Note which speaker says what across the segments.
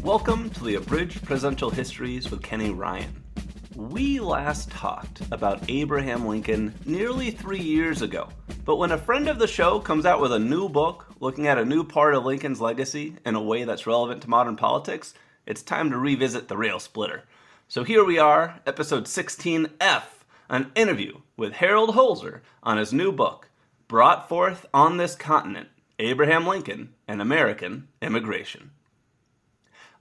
Speaker 1: Welcome to the Abridged Presidential Histories with Kenny Ryan. We last talked about Abraham Lincoln nearly 3 years ago, but when a friend of the show comes out with a new book looking at a new part of Lincoln's legacy in a way that's relevant to modern politics, it's time to revisit the rail splitter. So here we are, episode 16F, an interview with Harold Holzer on his new book, Brought Forth on This Continent, Abraham Lincoln and American Immigration.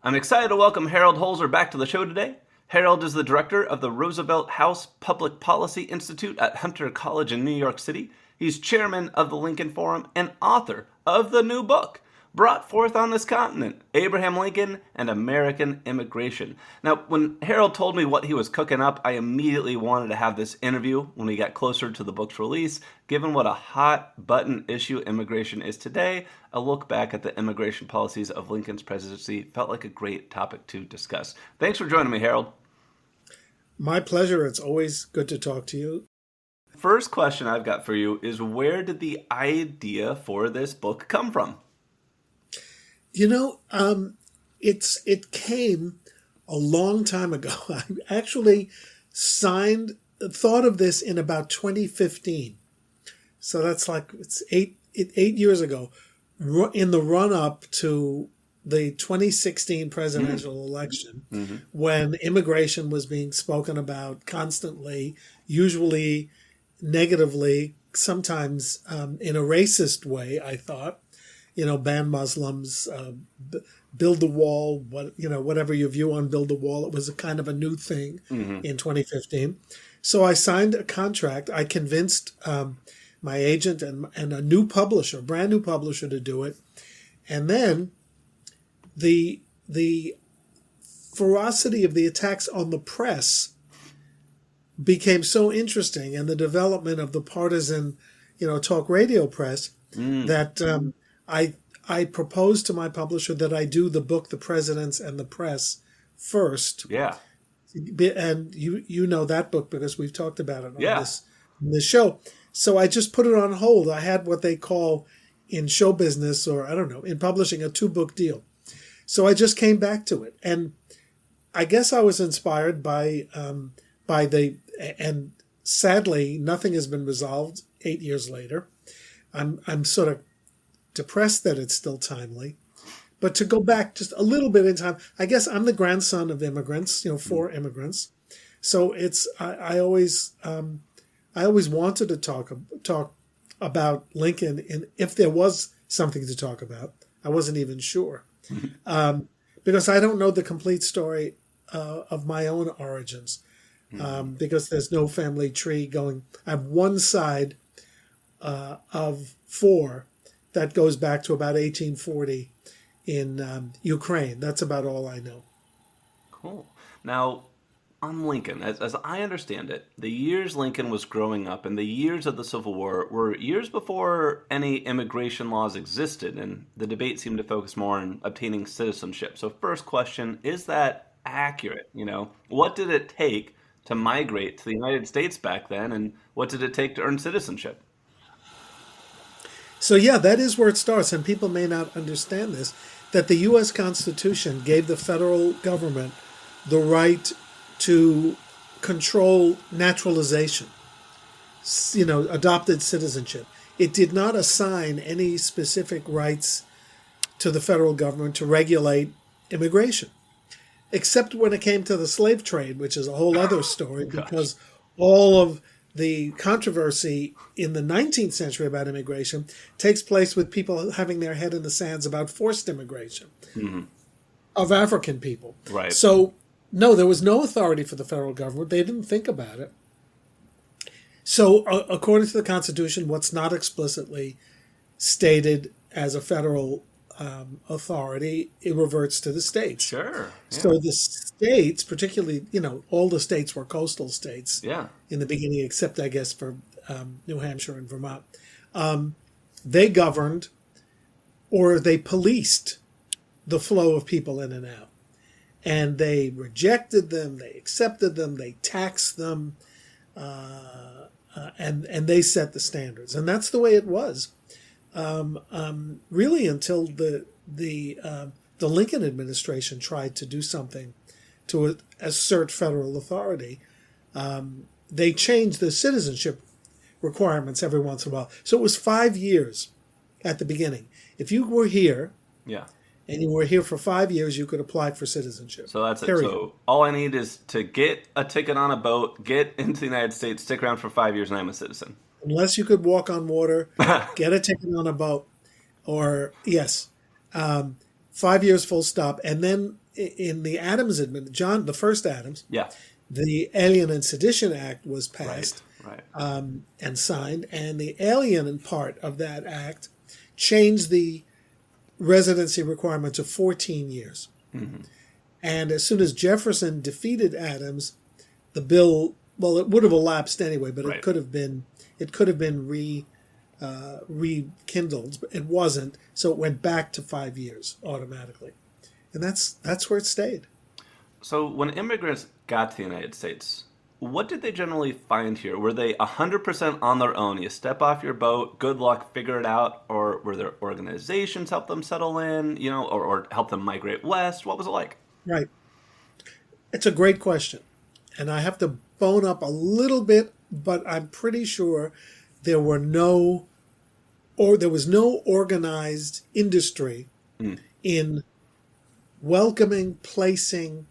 Speaker 1: I'm excited to welcome Harold Holzer back to the show today. Harold is the director of the Roosevelt House Public Policy Institute at Hunter College in New York City. He's chairman of the Lincoln Forum and author of the new book, Brought Forth on This Continent, Abraham Lincoln and American Immigration. Now, when Harold told me what he was cooking up, I immediately wanted to have this interview when we got closer to the book's release. Given what a hot-button issue immigration is today, a look back at the immigration policies of Lincoln's presidency felt like a great topic to discuss. Thanks for joining me, Harold.
Speaker 2: My pleasure. It's always good to talk to you.
Speaker 1: First question I've got for you is, where did the idea for this book come from?
Speaker 2: You know, it came a long time ago. I actually thought of this in about 2015. So that's it's eight years ago, in the run-up to the 2016 presidential election, when immigration was being spoken about constantly, usually negatively, sometimes in a racist way, I thought. Ban Muslims, build the wall, whatever your view on build the wall. It was a kind of a new thing in 2015. So I signed a contract. I convinced my agent and a brand new publisher to do it. And then the ferocity of the attacks on the press became so interesting, and the development of the partisan, talk radio press, that I proposed to my publisher that I do the book, The Presidents and the Press, first.
Speaker 1: Yeah.
Speaker 2: And you know that book because we've talked about it on this show. So I just put it on hold. I had what they call in show business, or I don't know, in publishing, a 2-book deal. So I just came back to it. And I guess I was inspired by and sadly, nothing has been resolved 8 years later. I'm sort of depressed that it's still timely. But to go back just a little bit in time, I guess I'm the grandson of immigrants, 4 immigrants. So I always wanted to talk about Lincoln, and if there was something to talk about, I wasn't even sure. Because I don't know the complete story of my own origins, because there's no family tree going. I have one side of 4 that goes back to about 1840 in Ukraine. That's about all I know.
Speaker 1: Cool. Now, on Lincoln, as I understand it, the years Lincoln was growing up and the years of the Civil War were years before any immigration laws existed, and the debate seemed to focus more on obtaining citizenship. So first question, is that accurate? What did it take to migrate to the United States back then, and what did it take to earn citizenship?
Speaker 2: So yeah, that is where it starts, and people may not understand this, that the U.S. Constitution gave the federal government the right to control naturalization, adopted citizenship. It did not assign any specific rights to the federal government to regulate immigration, except when it came to the slave trade, which is a whole other story, because all of the controversy in the 19th century about immigration takes place with people having their head in the sands about forced immigration of African people.
Speaker 1: Right.
Speaker 2: So, no, there was no authority for the federal government. They didn't think about it. So, according to the Constitution, what's not explicitly stated as a federal authority, it reverts to the states.
Speaker 1: Sure. Yeah.
Speaker 2: So the states, particularly, all the states were coastal states in the beginning, except, I guess, for New Hampshire and Vermont. They governed, or they policed, the flow of people in and out. And they rejected them, they accepted them, they taxed them, and they set the standards. And that's the way it was. Really until the the Lincoln administration tried to do something to assert federal authority, they changed the citizenship requirements every once in a while. So it was 5 years at the beginning. If you were here,
Speaker 1: yeah,
Speaker 2: and you were here for 5 years, you could apply for citizenship.
Speaker 1: So that's it.
Speaker 2: Period.
Speaker 1: So all I need is to get a ticket on a boat, get into the United States, stick around for 5 years, and I'm a citizen.
Speaker 2: Unless you could walk on water, get a ticket on a boat, or yes, 5 years full stop. And then in the Adams administration, the first Adams,
Speaker 1: yeah,
Speaker 2: the Alien and Sedition Act was passed,
Speaker 1: right.
Speaker 2: and signed, and the alien part of that act changed the residency requirement to 14 years. Mm-hmm. And as soon as Jefferson defeated Adams, the bill, well, it would have elapsed anyway, but it could have been rekindled, but it wasn't. So it went back to 5 years automatically. And that's where it stayed.
Speaker 1: So when immigrants got to the United States, what did they generally find here? Were they 100% on their own? You step off your boat, good luck, figure it out? Or were there organizations help them settle in, or help them migrate west? What was it like?
Speaker 2: Right. It's a great question. And I have to bone up a little bit, but I'm pretty sure there was no organized industry in welcoming, placing,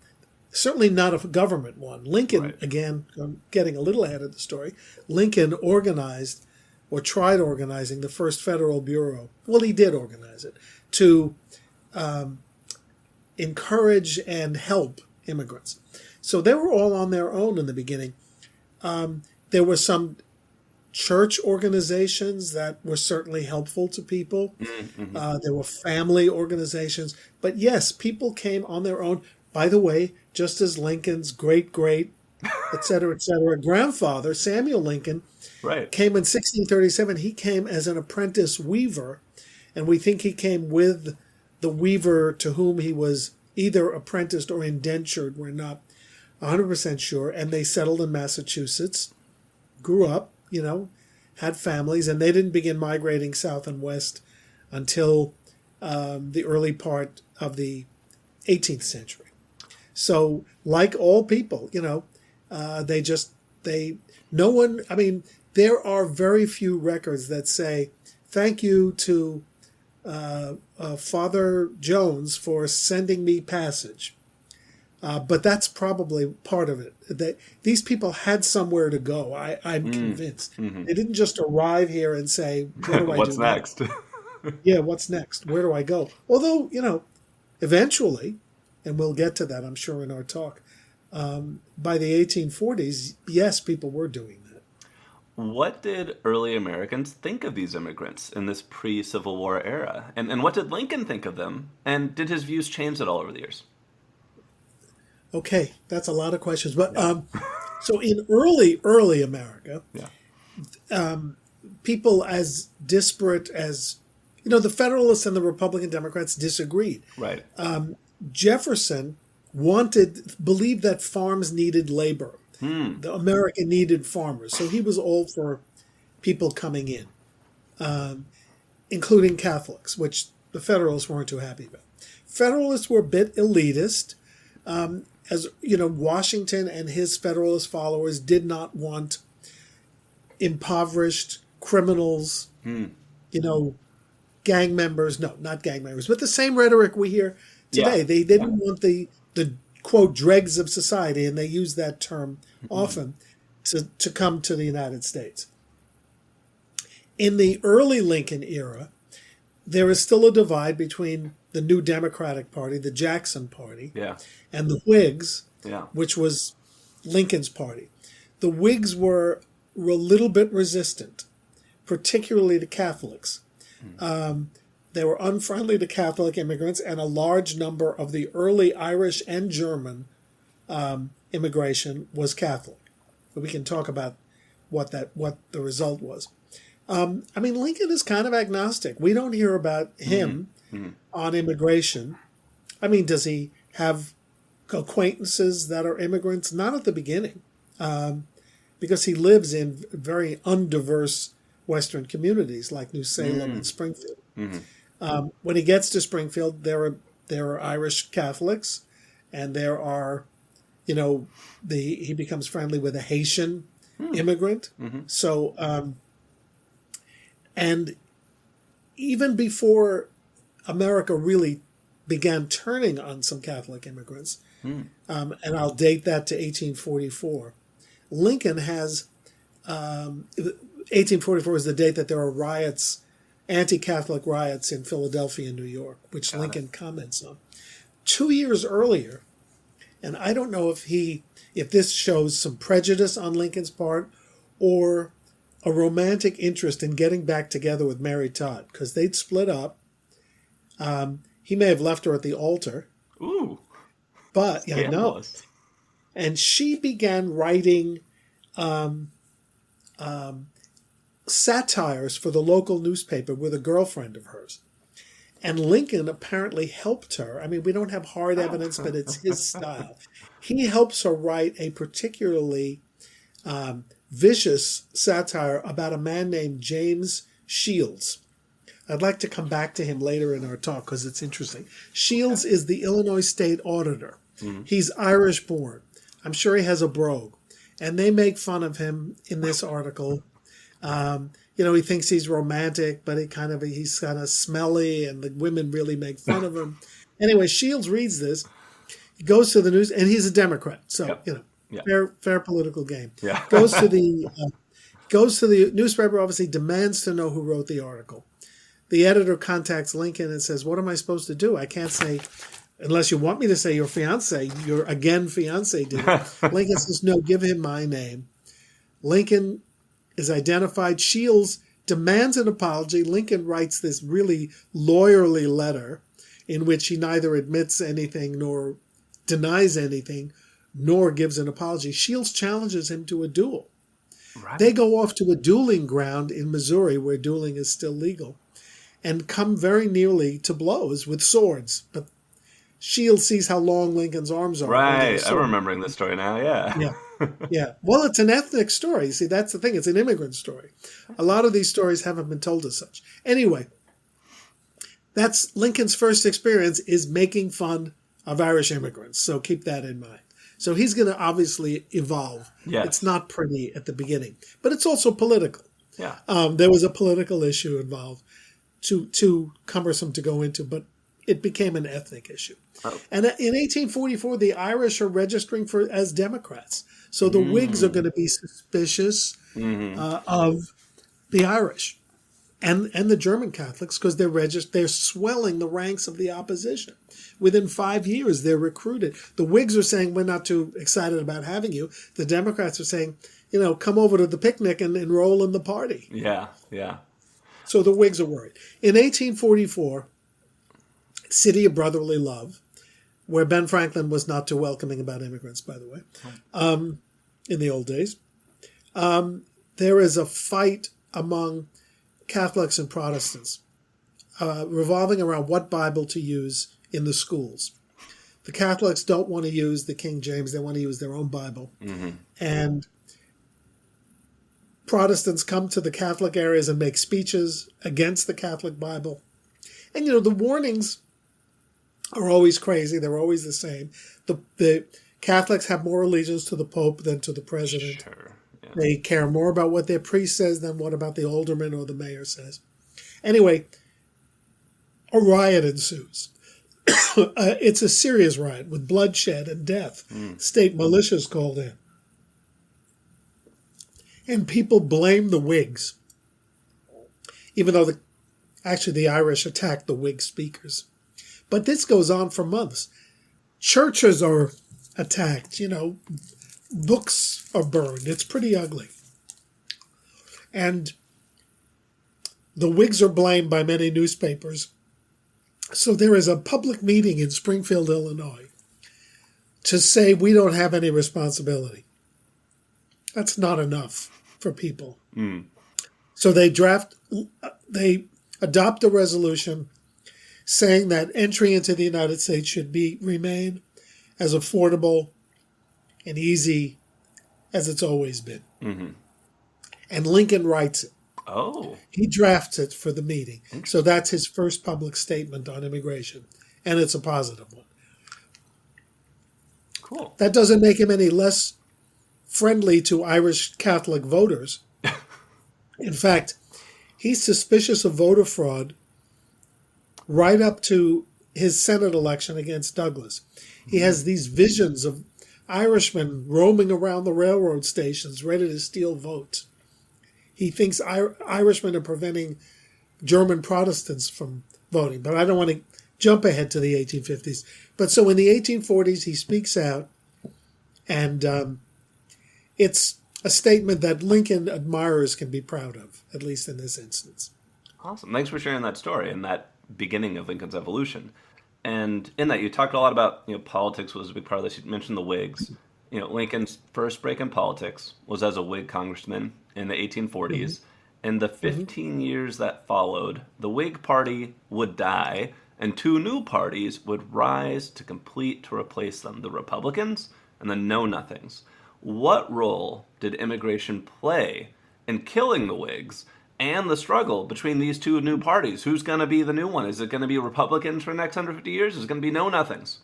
Speaker 2: certainly not a government one. Lincoln, again, I'm getting a little ahead of the story. Lincoln organized, or tried organizing, the first Federal Bureau. Well, he did organize it to encourage and help immigrants. So they were all on their own in the beginning. There were some church organizations that were certainly helpful to people. Mm-hmm. There were family organizations. But yes, people came on their own. By the way, just as Lincoln's great, et cetera, grandfather, Samuel Lincoln, came in 1637. He came as an apprentice weaver, and we think he came with the weaver to whom he was either apprenticed or indentured. We're not 100% sure. And they settled in Massachusetts, grew up, had families, and they didn't begin migrating south and west until the early part of the 18th century. So, like all people, there are very few records that say, thank you to Father Jones for sending me passage. But that's probably part of it. These people had somewhere to go, I'm convinced. Mm-hmm. They didn't just arrive here and say, what do I
Speaker 1: what's
Speaker 2: do
Speaker 1: next?
Speaker 2: Yeah, what's next? Where do I go? Although, eventually, and we'll get to that, I'm sure, in our talk, by the 1840s, yes, people were doing that.
Speaker 1: What did early Americans think of these immigrants in this pre-Civil War era? And what did Lincoln think of them? And did his views change at all over the years?
Speaker 2: Okay, that's a lot of questions. But so in early America, people as disparate as, the Federalists and the Republican Democrats disagreed.
Speaker 1: Right.
Speaker 2: Jefferson believed that farms needed labor. The America needed farmers. So he was all for people coming in, including Catholics, which the Federalists weren't too happy about. Federalists were a bit elitist. As Washington and his Federalist followers did not want impoverished criminals, gang members. No, not gang members, but the same rhetoric we hear today. Yeah. They didn't want the quote dregs of society, and they use that term often to come to the United States. In the early Lincoln era, there is still a divide between the New Democratic Party, the Jackson Party, and the Whigs, which was Lincoln's party. The Whigs were a little bit resistant, particularly to Catholics. They were unfriendly to Catholic immigrants, and a large number of the early Irish and German immigration was Catholic. But we can talk about what the result was. Lincoln is kind of agnostic. We don't hear about him on immigration. Does he have acquaintances that are immigrants? Not at the beginning, because he lives in very undiverse Western communities like New Salem and Springfield. Mm-hmm. When he gets to Springfield, there are there are Irish Catholics, and there are, he becomes friendly with a Haitian immigrant. Mm-hmm. So, and even before America really began turning on some Catholic immigrants, and I'll date that to 1844, Lincoln has, 1844 is the date that there are riots, anti-Catholic riots in Philadelphia and New York, which Lincoln comments on. 2 years earlier, and I don't know if this shows some prejudice on Lincoln's part or a romantic interest in getting back together with Mary Todd, because they'd split up. He may have left her at the altar.
Speaker 1: Ooh.
Speaker 2: But, yeah, I know. And she began writing satires for the local newspaper with a girlfriend of hers. And Lincoln apparently helped her. I mean, we don't have hard evidence, but it's his style. He helps her write a particularly vicious satire about a man named James Shields. I'd like to come back to him later in our talk because it's interesting. Shields is the Illinois state auditor. Mm-hmm. He's Irish born. I'm sure he has a brogue. And they make fun of him in this article. He thinks he's romantic, but he's kind of smelly, and the women really make fun of him. Anyway, Shields reads this. He goes to the news, and he's a Democrat. So, fair political game.
Speaker 1: Yeah.
Speaker 2: Goes to the newspaper, obviously demands to know who wrote the article. The editor contacts Lincoln and says, what am I supposed to do? I can't say, unless you want me to say your fiancé, your again fiancé did it. Lincoln says, no, give him my name. Lincoln is identified. Shields demands an apology. Lincoln writes this really lawyerly letter in which he neither admits anything nor denies anything, nor gives an apology. Shields challenges him to a duel. Right. They go off to a dueling ground in Missouri, where dueling is still legal, and come very nearly to blows with swords. But Shields sees how long Lincoln's arms are.
Speaker 1: Right. I'm remembering this story now, yeah.
Speaker 2: Yeah. Well, it's an ethnic story. See, that's the thing. It's an immigrant story. A lot of these stories haven't been told as such. Anyway, that's Lincoln's first experience, is making fun of Irish immigrants. So keep that in mind. So he's going to obviously evolve. Yes. It's not pretty at the beginning, but it's also political.
Speaker 1: Yeah.
Speaker 2: There was a political issue involved, too cumbersome to go into, but it became an ethnic issue. Oh. And in 1844, the Irish are registering as Democrats. So the Whigs are going to be suspicious of the Irish and the German Catholics, because they're swelling the ranks of the opposition. Within 5 years, they're recruited. The Whigs are saying, we're not too excited about having you. The Democrats are saying, come over to the picnic and enroll in the party.
Speaker 1: Yeah.
Speaker 2: So the Whigs are worried. In 1844, City of Brotherly Love, where Ben Franklin was not too welcoming about immigrants, by the way, in the old days, there is a fight among Catholics and Protestants revolving around what Bible to use in the schools. The Catholics don't want to use the King James. They want to use their own Bible. Mm-hmm. And Protestants come to the Catholic areas and make speeches against the Catholic Bible. And, the warnings are always crazy. They're always the same. The Catholics have more allegiance to the Pope than to the president.
Speaker 1: Sure. Yeah. They
Speaker 2: care more about what their priest says than what about the alderman or the mayor says. Anyway, a riot ensues. It's a serious riot with bloodshed and death. State militias called in. And people blame the Whigs, even though the Irish attacked the Whig speakers. But this goes on for months. Churches are attacked, books are burned. It's pretty ugly. And the Whigs are blamed by many newspapers. So there is a public meeting in Springfield, Illinois, to say we don't have any responsibility. That's not enough for people. So they adopt a resolution saying that entry into the United States should remain as affordable and easy as it's always been. Mm-hmm. And Lincoln writes it.
Speaker 1: Oh.
Speaker 2: He drafts it for the meeting. So that's his first public statement on immigration and it's a positive one.
Speaker 1: Cool.
Speaker 2: That doesn't make him any less friendly to Irish Catholic voters. In fact, he's suspicious of voter fraud right up to his Senate election against Douglas. He has these visions of Irishmen roaming around the railroad stations ready to steal votes. He thinks Irishmen are preventing German Protestants from voting. But I don't want to jump ahead to the 1850s. But so in the 1840s, he speaks out, and it's a statement that Lincoln admirers can be proud of, at least in this instance.
Speaker 1: Awesome. Thanks for sharing that story and that beginning of Lincoln's evolution. And in that, you talked a lot about, politics was a big part of this. You mentioned the Whigs. Lincoln's first break in politics was as a Whig congressman in the 1840s. Mm-hmm. In the 15 years that followed, the Whig Party would die, and two new parties would rise to replace them, the Republicans and the Know-Nothings. What role did immigration play in killing the Whigs and the struggle between these two new parties? Who's going to be the new one? Is it going to be Republicans for the next 150 years? Is it going to be Know-Nothings?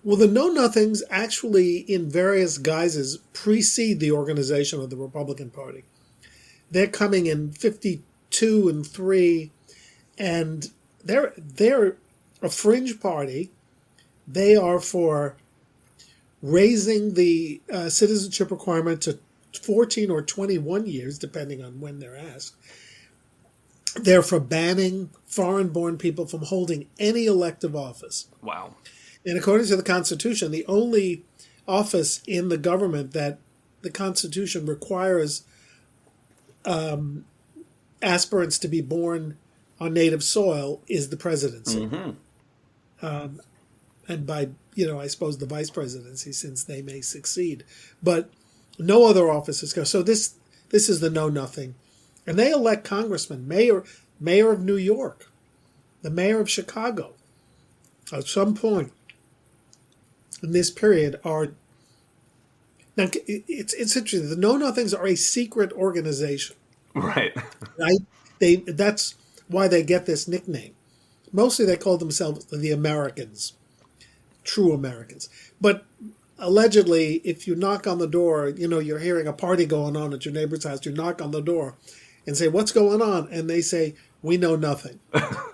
Speaker 2: Well, the Know-Nothings actually, in various guises, precede the organization of the Republican Party. They're coming in 52 and 3, and they're a fringe party. They are for raising the citizenship requirement to 14 or 21 years, depending on when they're asked. They're for banning foreign-born people from holding any elective office.
Speaker 1: Wow.
Speaker 2: And according to the Constitution, the only office in the government that the Constitution requires aspirants to be born on native soil is the presidency. Mm-hmm. And by, I suppose the vice presidency, since they may succeed. But no other offices go. So this is the Know-Nothing. And they elect congressmen, mayor of New York, the mayor of Chicago. At some point in this period are... Now, it's interesting. The Know-Nothings are a secret organization.
Speaker 1: Right.
Speaker 2: That's why they get this nickname. Mostly they call themselves the Americans, true Americans. But allegedly, if you knock on the door, you're hearing a party going on at your neighbor's house, you knock on the door and say, "What's going on?" And they say, "We know nothing."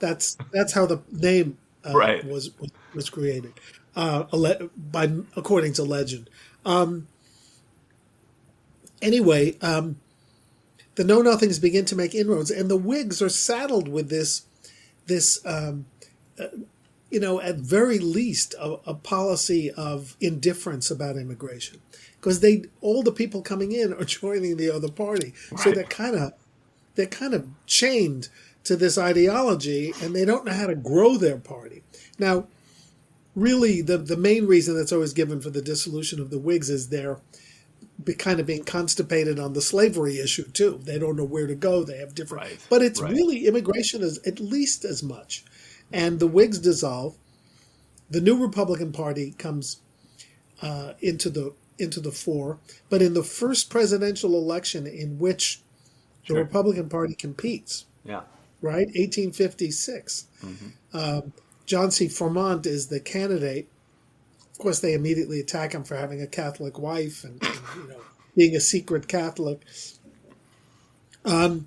Speaker 2: That's how the name
Speaker 1: right.
Speaker 2: was created, according to legend. Anyway, the Know-Nothings begin to make inroads, and the Whigs are saddled with this at very least, a policy of indifference about immigration, because all the people coming in are joining the other party, right. So they're kind of chained to this ideology, and they don't know how to grow their party. Now, really, the main reason that's always given for the dissolution of the Whigs is they're kind of being constipated on the slavery issue too. They don't know where to go. They have different, right. But it's right. Really immigration is at least as much. And the Whigs dissolve. The new Republican Party comes into the fore. But in the first presidential election in which the Republican Party competes, right, 1856, mm-hmm. John C. Fremont is the candidate. Of course, they immediately attack him for having a Catholic wife and being a secret Catholic. A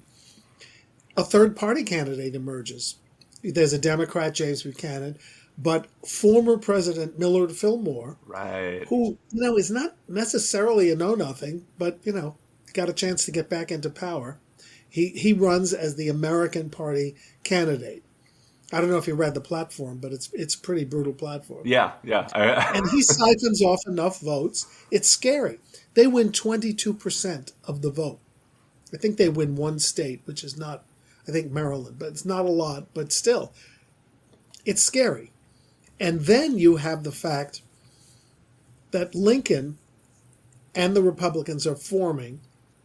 Speaker 2: third party candidate emerges. There's a Democrat, James Buchanan, but former President Millard Fillmore,
Speaker 1: right,
Speaker 2: who is not necessarily a know-nothing, but got a chance to get back into power. He runs as the American Party candidate. I don't know if you read the platform, but it's a pretty brutal platform.
Speaker 1: Yeah.
Speaker 2: And he siphons off enough votes. It's scary. They win 22% of the vote. I think they win one state, which is not, I think, Maryland, but it's not a lot, but still, it's scary. And then you have the fact that Lincoln and the Republicans are forming,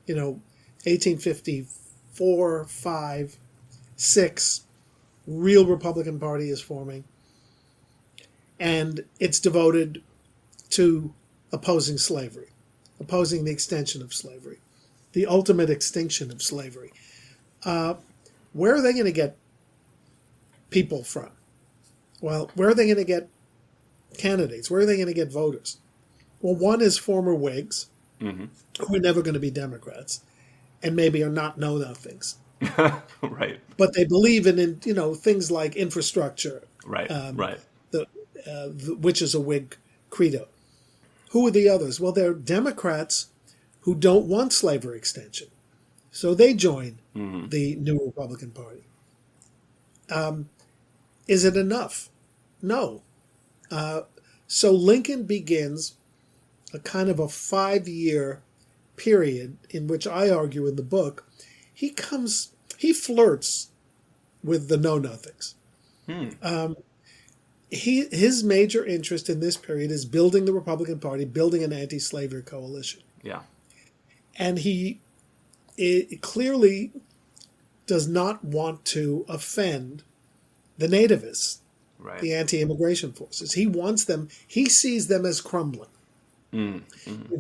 Speaker 2: 1854, 5, 6, real Republican Party is forming, and it's devoted to opposing slavery, opposing the extension of slavery, the ultimate extinction of slavery. Where are they going to get people from? Well, where are they going to get candidates? Where are they going to get voters? Well, one is former Whigs,
Speaker 1: Mm-hmm.
Speaker 2: who are never going to be Democrats, and maybe are not know-nothings.
Speaker 1: Right.
Speaker 2: But they believe in things like infrastructure,
Speaker 1: Right. Right.
Speaker 2: which is a Whig credo. Who are the others? Well, they're Democrats who don't want slavery extension. So they join the new Republican Party. Is it enough? No. So Lincoln begins a kind of a 5-year period in which I argue in the book, he flirts with the know-nothings. His major interest in this period is building the Republican Party, building an anti-slavery coalition.
Speaker 1: Yeah.
Speaker 2: And he clearly does not want to offend the nativists,
Speaker 1: Right.
Speaker 2: the anti-immigration forces. He sees them as crumbling. They've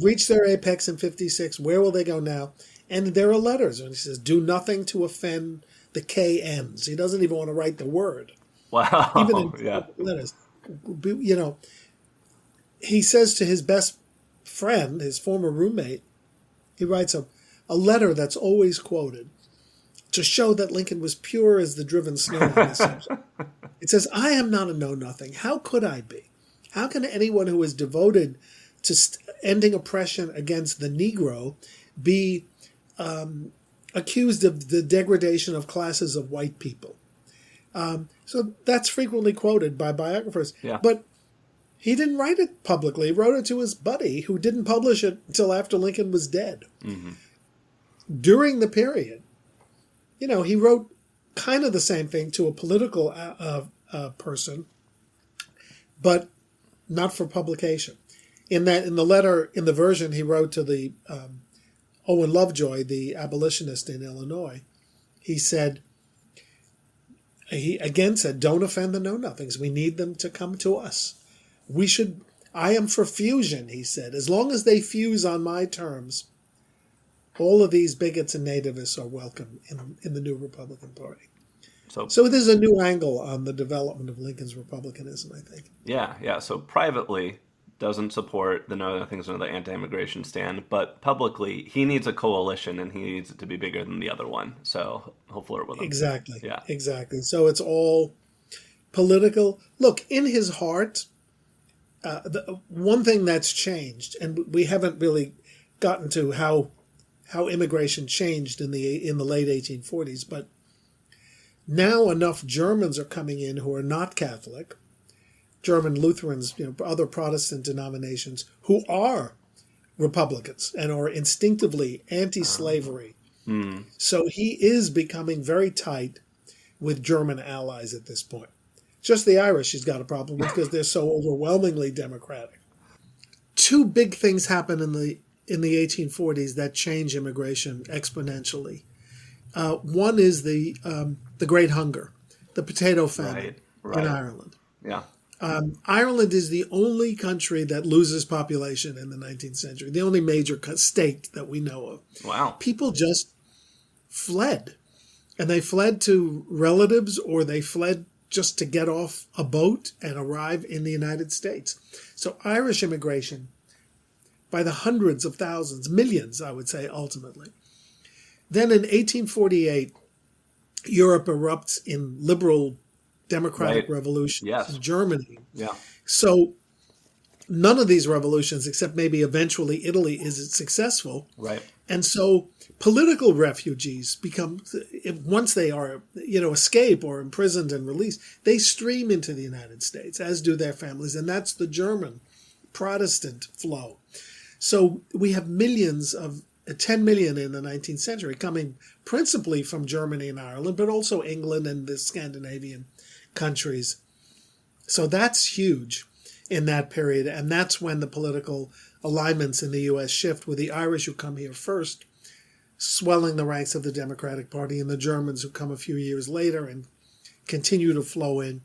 Speaker 2: reached their apex in 56. Where will they go now? And there are letters, and he says, do nothing to offend the KNs. He doesn't even want to write the word.
Speaker 1: Wow.
Speaker 2: Even in
Speaker 1: Yeah.
Speaker 2: letters. He says to his best friend, his former roommate, he writes a letter that's always quoted to show that Lincoln was pure as the driven snow on this subject. It says, I am not a know-nothing. How could I be? How can anyone who is devoted to ending oppression against the Negro be accused of the degradation of classes of white people? So that's frequently quoted by biographers.
Speaker 1: Yeah.
Speaker 2: But he didn't write it publicly. He wrote it to his buddy, who didn't publish it until after Lincoln was dead.
Speaker 1: Mm-hmm.
Speaker 2: During the period, he wrote kind of the same thing to a political person, but not for publication. In the letter, in the version he wrote to the Owen Lovejoy, the abolitionist in Illinois, he again said, don't offend the know-nothings. We need them to come to us. I am for fusion, he said. As long as they fuse on my terms, all of these bigots and nativists are welcome in the new Republican Party. So there's a new angle on the development of Lincoln's republicanism, I think.
Speaker 1: Yeah. So privately doesn't support the know-nothings or the anti-immigration stand, but publicly he needs a coalition and he needs it to be bigger than the other one. So he'll flirt with them.
Speaker 2: Exactly.
Speaker 1: Yeah.
Speaker 2: Exactly. So it's all political. Look, in his heart, the one thing that's changed, and we haven't really gotten to how immigration changed in the late 1840s, but now enough Germans are coming in who are not Catholic, German Lutherans, other Protestant denominations, who are Republicans and are instinctively anti-slavery. So he is becoming very tight with German allies at this point. Just the Irish he's got a problem with because they're so overwhelmingly democratic. Two big things happen in the 1840s that change immigration exponentially. One is the Great Hunger, the potato famine in Ireland.
Speaker 1: Yeah.
Speaker 2: Ireland is the only country that loses population in the 19th century, the only major state that we know of.
Speaker 1: Wow.
Speaker 2: People just fled, and they fled to relatives or they fled just to get off a boat and arrive in the United States. So Irish immigration, by the hundreds of thousands, millions, I would say, ultimately. Then in 1848, Europe erupts in liberal democratic revolutions in Germany.
Speaker 1: Yeah.
Speaker 2: So none of these revolutions, except maybe eventually Italy, is successful.
Speaker 1: Right.
Speaker 2: And so political refugees become, once they are, escape or imprisoned and released, they stream into the United States, as do their families. And that's the German Protestant flow. So we have 10 million in the 19th century coming principally from Germany and Ireland, but also England and the Scandinavian countries. So that's huge in that period. And that's when the political alignments in the U.S. shift, with the Irish who come here first, swelling the ranks of the Democratic Party, and the Germans who come a few years later and continue to flow in,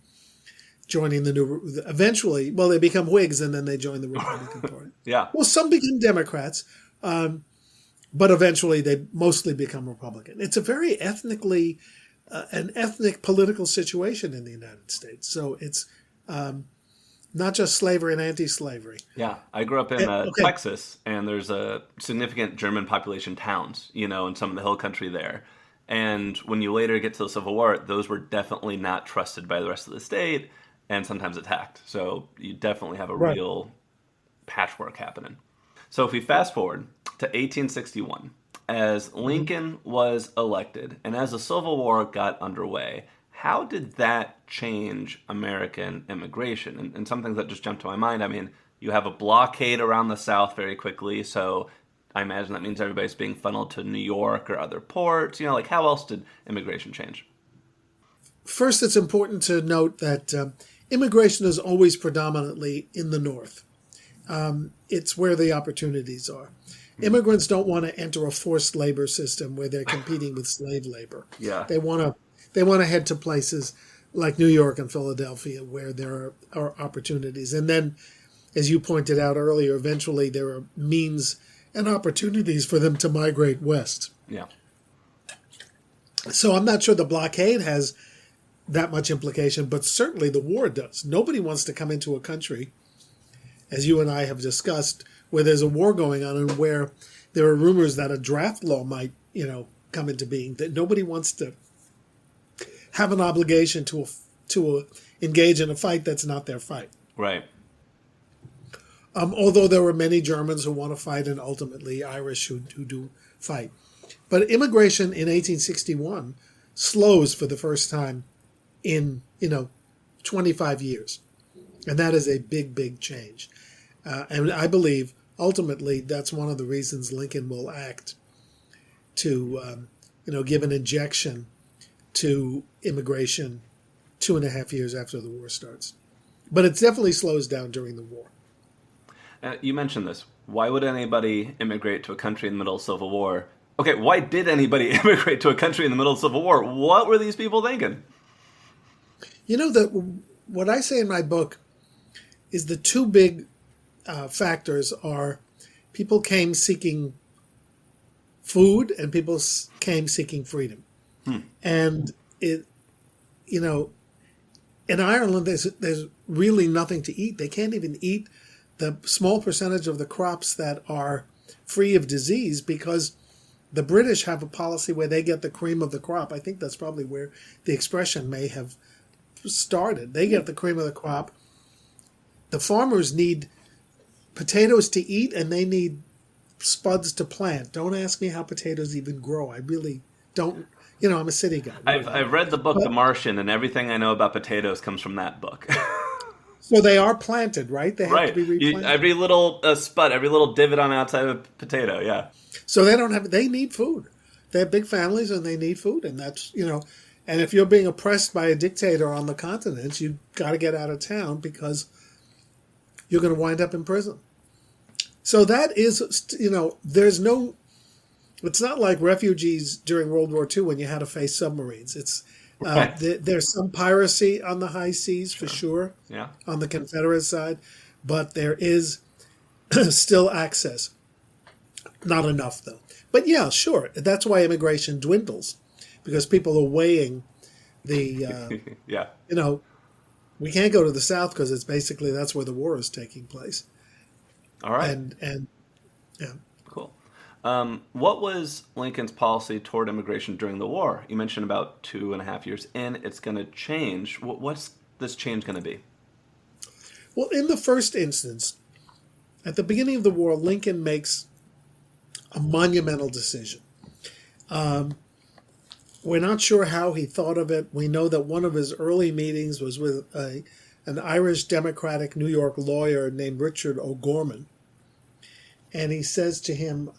Speaker 2: joining the new, eventually, well, they become Whigs and then they join the Republican Party.
Speaker 1: Yeah.
Speaker 2: Well, some become Democrats, but eventually they mostly become Republican. It's a very an ethnic political situation in the United States. So it's not just slavery and anti-slavery.
Speaker 1: Yeah, I grew up in
Speaker 2: Okay.
Speaker 1: Texas, and there's a significant German population towns, in some of the hill country there. And when you later get to the Civil War, those were definitely not trusted by the rest of the state, and sometimes attacked. So you definitely have a
Speaker 2: Right.
Speaker 1: real patchwork happening. So if we fast forward to 1861, as Lincoln was elected, and as the Civil War got underway, how did that change American immigration? And some things that just jumped to my mind. I mean, you have a blockade around the South very quickly, so I imagine that means everybody's being funneled to New York or other ports. Like how else did immigration change?
Speaker 2: First, it's important to note that immigration is always predominantly in the North. It's where the opportunities are. Immigrants don't want to enter a forced labor system where they're competing with slave labor.
Speaker 1: Yeah.
Speaker 2: They want to head to places like New York and Philadelphia where there are opportunities. And then, as you pointed out earlier, eventually there are means and opportunities for them to migrate west.
Speaker 1: Yeah.
Speaker 2: So I'm not sure the blockade has that much implication, but certainly the war does. Nobody wants to come into a country, as you and I have discussed, where there's a war going on and where there are rumors that a draft law might, come into being. That nobody wants to have an obligation to engage in a fight that's not their fight.
Speaker 1: Right.
Speaker 2: Although there were many Germans who want to fight and ultimately Irish who do fight. But immigration in 1861 slows for the first time in, 25 years. And that is a big, big change. And I believe ultimately that's one of the reasons Lincoln will act to, give an injection to immigration 2.5 years after the war starts. But it definitely slows down during the war.
Speaker 1: You mentioned this. Why would anybody immigrate to a country in the middle of Civil War? Okay, why did anybody immigrate to a country in the middle of Civil War? What were these people thinking?
Speaker 2: What I say in my book is the two big factors are people came seeking food and people came seeking freedom. And in Ireland, there's really nothing to eat. They can't even eat the small percentage of the crops that are free of disease because the British have a policy where they get the cream of the crop. I think that's probably where the expression may have started. They get the cream of the crop. The farmers need potatoes to eat and they need spuds to plant. Don't ask me how potatoes even grow. I really don't. I'm a city guy.
Speaker 1: I've read the book The Martian, and everything I know about potatoes comes from that book.
Speaker 2: So they are planted, right? They have to be replanted.
Speaker 1: Every little spud, every little divot on the outside of a potato, yeah.
Speaker 2: So they need food. They have big families and they need food. And that's, and if you're being oppressed by a dictator on the continent, you got to get out of town because you're going to wind up in prison. So that is, it's not like refugees during World War II when you had to face submarines. It's
Speaker 1: Right.
Speaker 2: There's some piracy on the high seas for sure,
Speaker 1: Yeah.
Speaker 2: on the Confederate side, but there is still access. Not enough, though. But yeah, sure. That's why immigration dwindles, because people are weighing the,
Speaker 1: Yeah.
Speaker 2: we can't go to the South because it's basically that's where the war is taking place.
Speaker 1: All right.
Speaker 2: And yeah.
Speaker 1: Cool. What was Lincoln's policy toward immigration during the war? You mentioned about 2.5 years in, it's going to change. What's this change going to be?
Speaker 2: Well, in the first instance, at the beginning of the war, Lincoln makes a monumental decision. We're not sure how he thought of it. We know that one of his early meetings was with an Irish Democratic New York lawyer named Richard O'Gorman. And he says to him,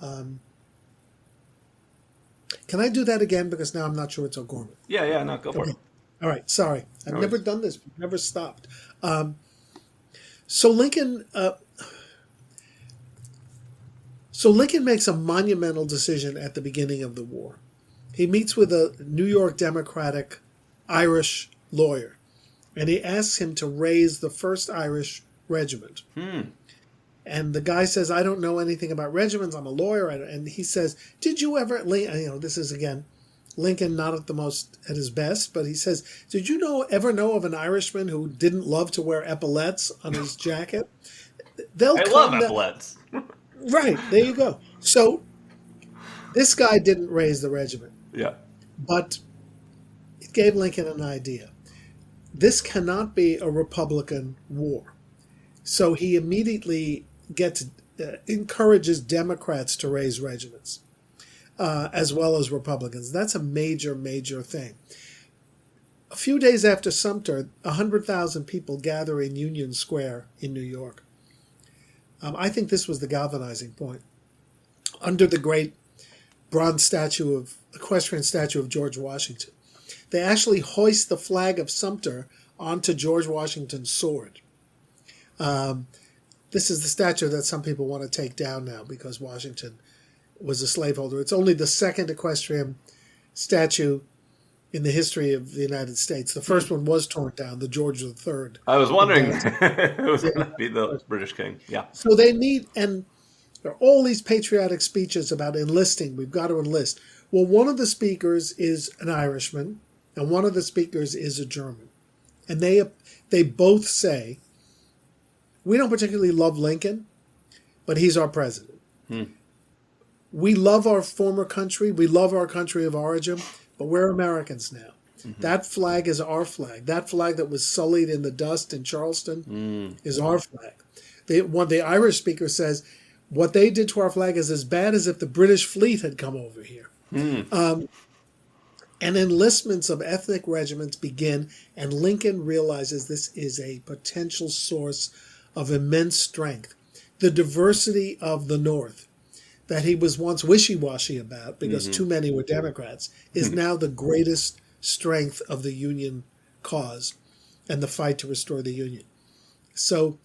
Speaker 2: can I do that again? Because now I'm not sure it's O'Gorman.
Speaker 1: Yeah, no, go for it.
Speaker 2: All right, sorry. I've
Speaker 1: No
Speaker 2: never
Speaker 1: worries.
Speaker 2: done this, never stopped. So Lincoln makes a monumental decision at the beginning of the war. He meets with a New York Democratic Irish lawyer, and he asks him to raise the 1st Irish Regiment. And the guy says, I don't know anything about regiments. I'm a lawyer. And he says, did you ever, this is again Lincoln not at his best, but he says, "Did you ever know of an Irishman who didn't love to wear epaulets on his jacket? They'll
Speaker 1: I love
Speaker 2: come down."
Speaker 1: epaulets.
Speaker 2: Right, there you go. So this guy didn't raise the regiment,
Speaker 1: Yeah.
Speaker 2: but it gave Lincoln an idea. This cannot be a Republican war. So he immediately encourages Democrats to raise regiments, as well as Republicans. That's a major, major thing. A few days after Sumter, 100,000 people gather in Union Square in New York. I think this was the galvanizing point. Under the great bronze equestrian statue of George Washington, they actually hoist the flag of Sumter onto George Washington's sword. This is the statue that some people want to take down now because Washington was a slaveholder. It's only the second equestrian statue in the history of the United States. The first one was torn down, the George III.
Speaker 1: I was wondering it was going to be the British king. Yeah.
Speaker 2: So they meet, and there are all these patriotic speeches about enlisting. We've got to enlist. Well, one of the speakers is an Irishman, and one of the speakers is a German. And they both say, we don't particularly love Lincoln, but he's our president. We love our former country. We love our country of origin, but we're Americans now. Mm-hmm. That flag is our flag. That flag that was sullied in the dust in Charleston is our flag. The Irish speaker says, what they did to our flag is as bad as if the British fleet had come over here. And enlistments of ethnic regiments begin, and Lincoln realizes this is a potential source of immense strength. The diversity of the North that he was once wishy-washy about because too many were Democrats is now the greatest strength of the Union cause and the fight to restore the Union. So,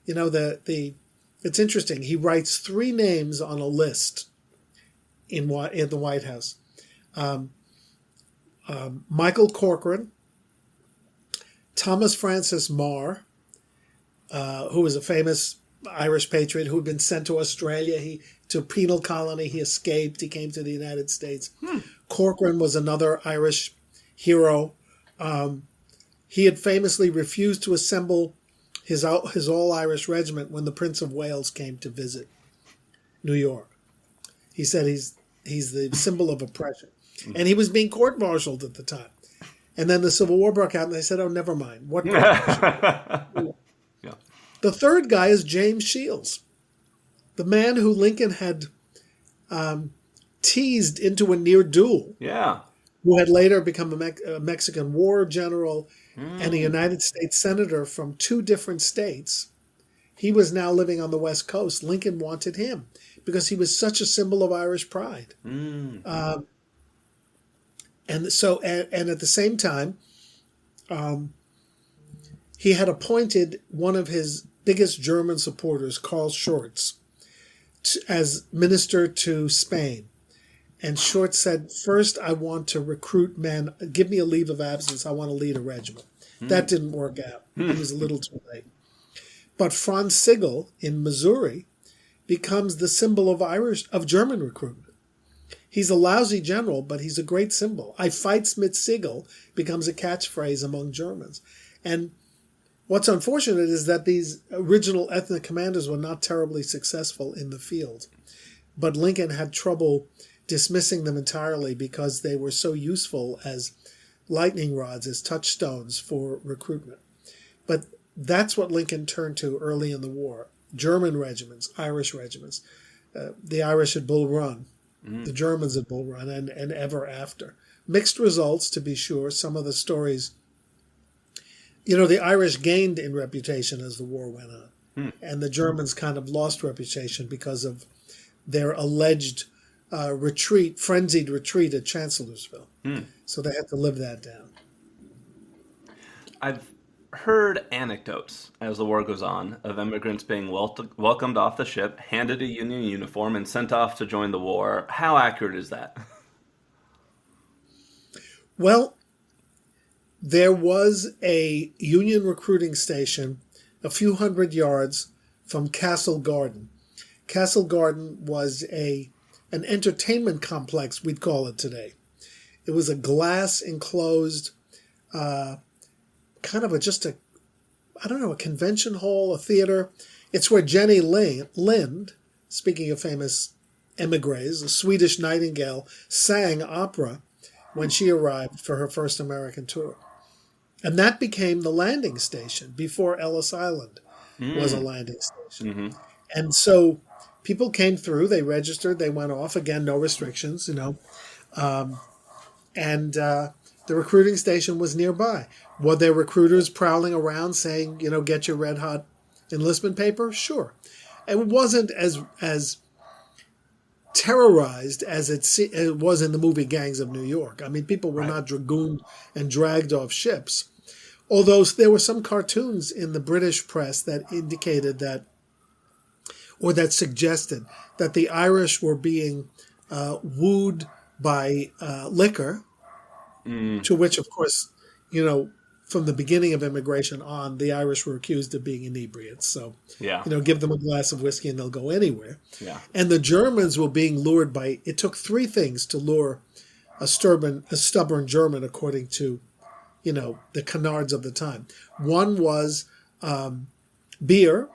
Speaker 2: it's interesting. He writes 3 names on a list in the White House. Michael Corcoran, Thomas Francis Meagher, who was a famous Irish patriot who had been sent to Australia, to a penal colony. He escaped. He came to the United States. Corcoran was another Irish hero. He had famously refused to assemble his all-Irish regiment when the Prince of Wales came to visit New York. He said he's the symbol of oppression. And he was being court-martialed at the time. And then the Civil War broke out, and they said, oh, never mind. What court-martial?
Speaker 1: Yeah.
Speaker 2: The third guy is James Shields, the man who Lincoln had teased into a near duel.
Speaker 1: Yeah.
Speaker 2: Who had later become a Mexican war general and a United States senator from 2 different states. He was now living on the West Coast. Lincoln wanted him because he was such a symbol of Irish pride. And at the same time, he had appointed one of his biggest German supporters, Karl Schurz, as minister to Spain. And Schurz said, first, I want to recruit men. Give me a leave of absence. I want to lead a regiment. That didn't work out. It was a little too late. But Franz Sigel in Missouri becomes the symbol of German recruitment. He's a lousy general, but he's a great symbol. I fight mit Sigel becomes a catchphrase among Germans. And what's unfortunate is that these original ethnic commanders were not terribly successful in the field. But Lincoln had trouble dismissing them entirely because they were so useful as lightning rods, as touchstones for recruitment. But that's what Lincoln turned to early in the war. German regiments, Irish regiments. The Irish at Bull Run, the Germans at Bull Run, and ever after. Mixed results, to be sure. Some of the stories, the Irish gained in reputation as the war went on. And the Germans kind of lost reputation because of their alleged frenzied retreat at Chancellorsville. So they had to live that down.
Speaker 1: I've heard anecdotes as the war goes on of immigrants being welcomed off the ship, handed a Union uniform, and sent off to join the war. How accurate is that?
Speaker 2: Well, there was a Union recruiting station a few hundred yards from Castle Garden. Castle Garden was an entertainment complex, we'd call it today. It was a glass enclosed, kind of a convention hall, a theater. It's where Jenny Lind, speaking of famous emigres, a Swedish nightingale, sang opera when she arrived for her first American tour. And that became the landing station before Ellis Island was a landing station.
Speaker 1: Mm-hmm.
Speaker 2: And so people came through, they registered, they went off. Again, no restrictions, and the recruiting station was nearby. Were there recruiters prowling around saying, get your red hot enlistment paper? Sure. It wasn't as terrorized as it was in the movie Gangs of New York. I mean, people were not dragooned and dragged off ships. Although there were some cartoons in the British press that indicated that, or that suggested that the Irish were being wooed by liquor, to which, of course, from the beginning of immigration on, the Irish were accused of being inebriates. So, give them a glass of whiskey and they'll go anywhere.
Speaker 1: Yeah.
Speaker 2: And the Germans were being lured by, it took three things to lure a stubborn German, according to, the canards of the time. One was beer.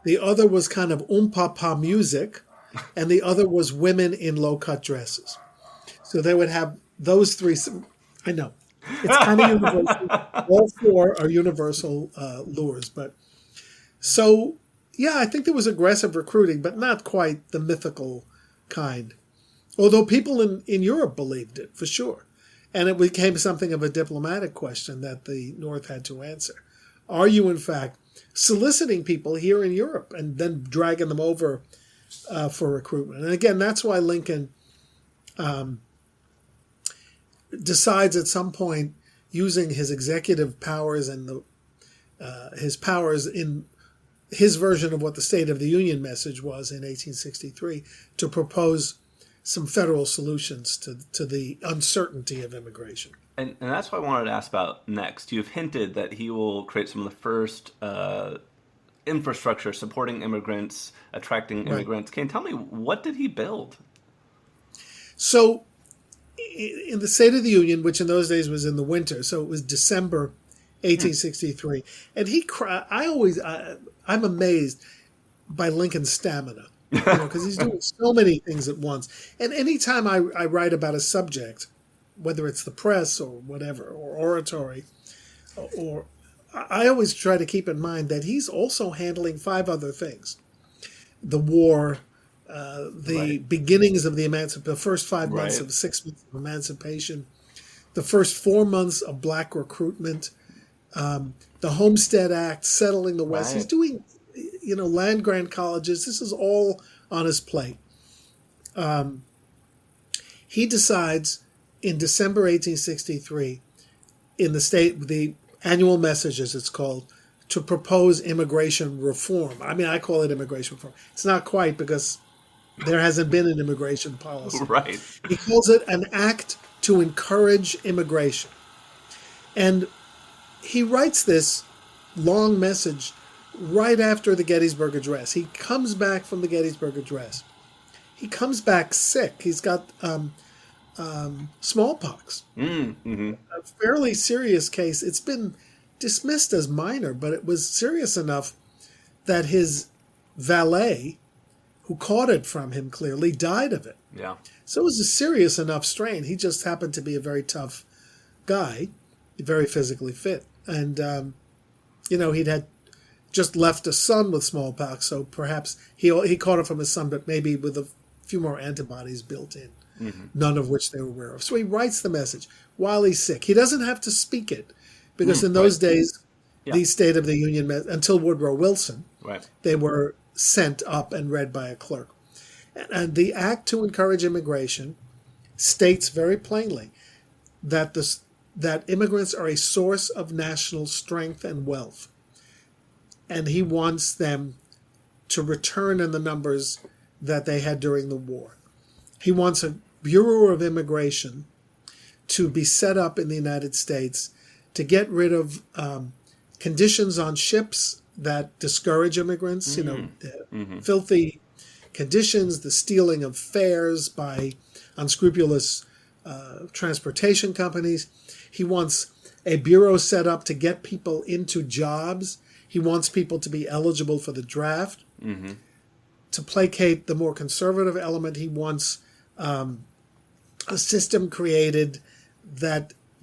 Speaker 2: The other was kind of pa music. And the other was women in low-cut dresses. So they would have those three. I know. It's kind of universal. All four are universal lures. But so, I think there was aggressive recruiting, but not quite the mythical kind. Although people in Europe believed it, for sure. And it became something of a diplomatic question that the North had to answer. Are you, in fact, soliciting people here in Europe and then dragging them over for recruitment? And again, that's why Lincoln decides at some point, using his executive powers and his powers in his version of what the State of the Union message was in 1863, to propose some federal solutions to the uncertainty of immigration.
Speaker 1: And that's what I wanted to ask about next. You've hinted that he will create some of the first infrastructure supporting immigrants, attracting immigrants. Can you tell me, what did he build? So,
Speaker 2: in the State of the Union, which in those days was in the winter, so it was December 1863, and I'm amazed by Lincoln's stamina, because he's doing so many things at once. And anytime I write about a subject, whether it's the press or whatever, or oratory, or I always try to keep in mind that he's also handling 5 other things: the war, the beginnings of the first 5 months of 6 months of emancipation, the first 4 months of black recruitment, the Homestead Act, settling the West. He's doing, land grant colleges. This is all on his plate. He decides in December 1863, in the annual message, as it's called, to propose immigration reform. I mean, I call it immigration reform. It's not quite, because there hasn't been an immigration policy.
Speaker 1: Right.
Speaker 2: He calls it an act to encourage immigration. And he writes this long message right after the Gettysburg Address. He comes back from the Gettysburg Address. He comes back sick. He's got smallpox.
Speaker 1: Mm-hmm.
Speaker 2: A fairly serious case. It's been dismissed as minor, but it was serious enough that his valet, who caught it from him clearly, died of it.
Speaker 1: Yeah.
Speaker 2: So it was a serious enough strain. He just happened to be a very tough guy, very physically fit. And, he'd had just left a son with smallpox, so perhaps he caught it from his son, but maybe with a few more antibodies built in, none of which they were aware of. So he writes the message while he's sick. He doesn't have to speak it, because in those days, the State of the Union, until Woodrow Wilson, they were sent up and read by a clerk. And the Act to Encourage Immigration states very plainly that immigrants are a source of national strength and wealth. And he wants them to return in the numbers that they had during the war. He wants a Bureau of Immigration to be set up in the United States to get rid of conditions on ships that discourage immigrants, filthy conditions, the stealing of fares by unscrupulous transportation companies. He wants a bureau set up to get people into jobs. He wants people to be eligible for the draft.
Speaker 1: Mm-hmm.
Speaker 2: To placate the more conservative element, he wants a system created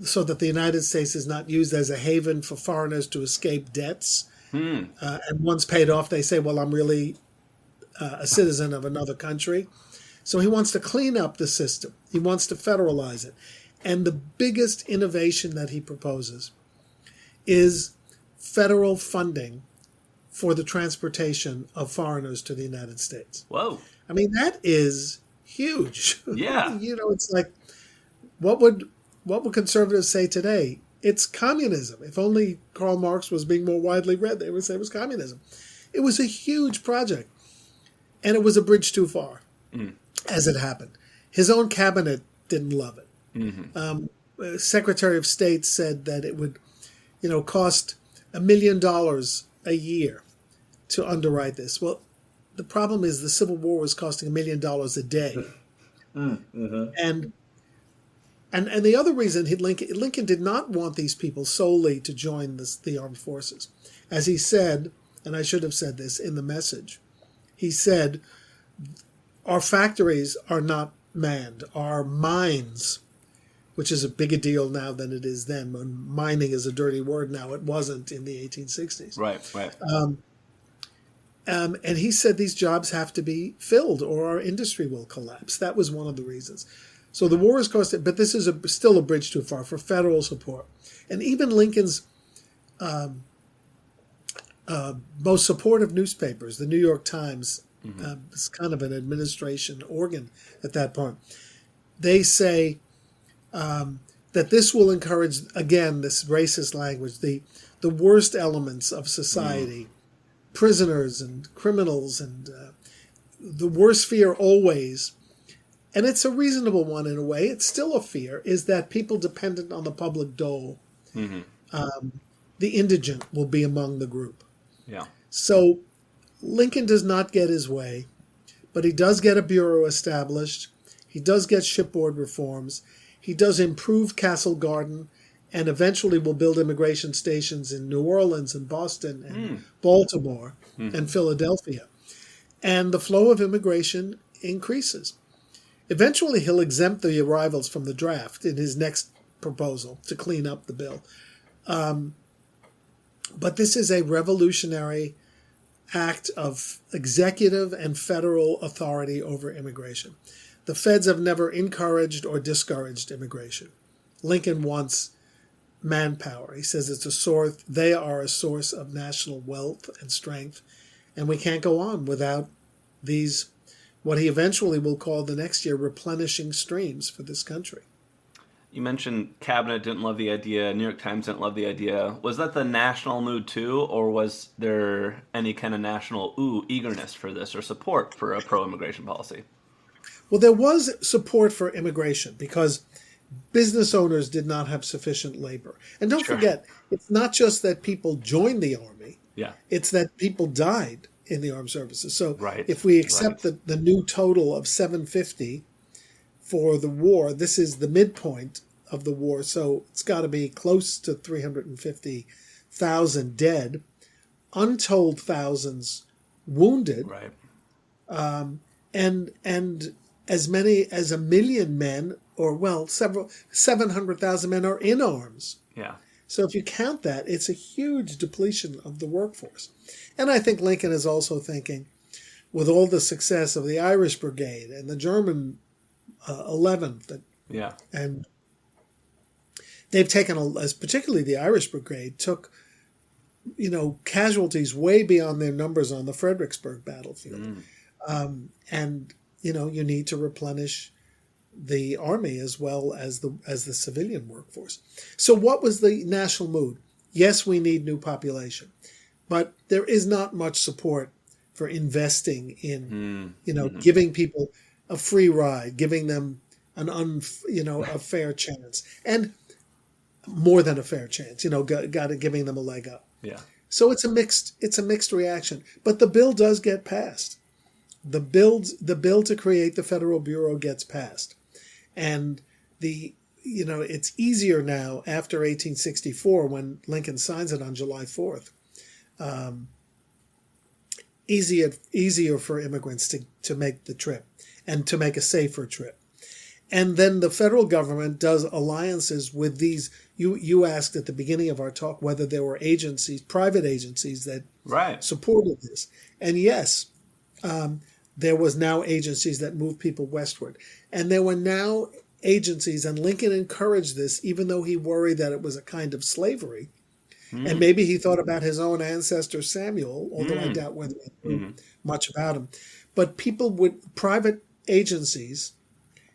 Speaker 2: so that the United States is not used as a haven for foreigners to escape debts. And once paid off, they say, well, I'm really a citizen of another country. So he wants to clean up the system. He wants to federalize it. And the biggest innovation that he proposes is federal funding for the transportation of foreigners to the United States.
Speaker 1: Whoa.
Speaker 2: I mean, that is huge.
Speaker 1: Yeah.
Speaker 2: It's like, what would conservatives say today? It's communism. If only Karl Marx was being more widely read, they would say it was communism. It was a huge project, and it was a bridge too far, as it happened. His own cabinet didn't love it. Mm-hmm. Secretary of State said that it would, cost $1 million a year to underwrite this. Well, the problem is the Civil War was costing $1 million a day. Mm-hmm. And the other reason Lincoln did not want these people solely to join the armed forces. As he said, and I should have said this in the message, he said, our factories are not manned. Our mines, which is a bigger deal now than it is then. When mining is a dirty word now. It wasn't in the 1860s.
Speaker 1: Right.
Speaker 2: And he said these jobs have to be filled or our industry will collapse. That was one of the reasons. So the war is costing, but this is still a bridge too far for federal support. And even Lincoln's most supportive newspapers, the New York Times, is kind of an administration organ at that point. They say that this will encourage, again, this racist language, the worst elements of society, prisoners and criminals, and the worst fear always, and it's a reasonable one in a way, it's still a fear, is that people dependent on the public dole, the indigent, will be among the group.
Speaker 1: Yeah.
Speaker 2: So Lincoln does not get his way, but he does get a bureau established. He does get shipboard reforms. He does improve Castle Garden, and eventually will build immigration stations in New Orleans and Boston and Baltimore and Philadelphia. And the flow of immigration increases. Eventually, he'll exempt the arrivals from the draft in his next proposal to clean up the bill. But this is a revolutionary act of executive and federal authority over immigration. The feds have never encouraged or discouraged immigration. Lincoln wants manpower. He says they are a source of national wealth and strength, and we can't go on without these, what he eventually will call the next year, replenishing streams for this country.
Speaker 1: You mentioned cabinet didn't love the idea, New York Times didn't love the idea. Was that the national mood too, or was there any kind of national eagerness for this or support for a pro-immigration policy?
Speaker 2: Well, there was support for immigration because business owners did not have sufficient labor. And don't forget, it's not just that people joined the army.
Speaker 1: Yeah.
Speaker 2: It's that people died in the armed services. So if we accept the new total of 750 for the war, this is the midpoint of the war. So it's got to be close to 350,000 dead, untold thousands wounded.
Speaker 1: Right.
Speaker 2: And as many as 1 million men, or 700,000 men are in arms.
Speaker 1: Yeah.
Speaker 2: So if you count that, it's a huge depletion of the workforce. And I think Lincoln is also thinking, with all the success of the Irish Brigade and the German 11th, and they've taken, particularly the Irish Brigade, took casualties way beyond their numbers on the Fredericksburg battlefield. And you need to replenish the army as well as the civilian workforce. So what was the national mood? Yes, we need new population, but there is not much support for investing in, giving people a free ride, giving them a fair chance, and more than a fair chance, giving them a leg up.
Speaker 1: Yeah.
Speaker 2: So it's a mixed reaction, but the bill does get passed. The bill to create the Federal Bureau gets passed. And it's easier now after 1864 when Lincoln signs it on July 4th. Easier for immigrants to make the trip and to make a safer trip. And then the federal government does alliances with these. You asked at the beginning of our talk whether there were private agencies that supported this. And yes, there was now agencies that moved people westward. And there were now agencies, and Lincoln encouraged this, even though he worried that it was a kind of slavery. And maybe he thought about his own ancestor Samuel, although I doubt whether he knew much about him. But private agencies